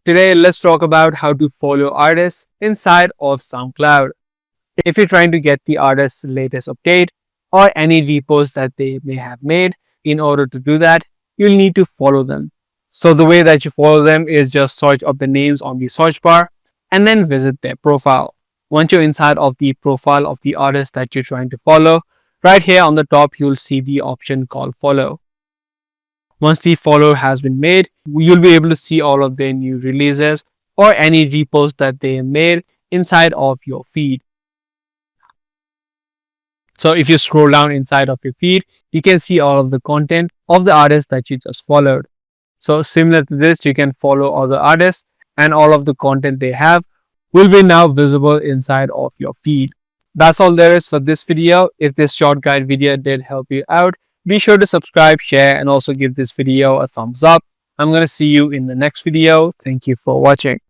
Today, let's talk about how to follow artists inside of SoundCloud. If you're trying to get the artist's latest update or any repost that they may have made, in order to do that, you'll need to follow them. So the way that you follow them is just search up the names on the search bar and then visit their profile. Once you're inside of the profile of the artist that you're trying to follow, right here on the top, you'll see the option called follow. Once the follow has been made, you'll be able to see all of their new releases or any reposts that they made inside of your feed. So if you scroll down inside of your feed, you can see all of the content of the artists that you just followed. So similar to this, you can follow other artists and all of the content they have will be now visible inside of your feed. That's all there is for this video. If this short guide video did help you out, be sure to subscribe, share, and also give this video a thumbs up. I'm going to see you in the next video. Thank you for watching.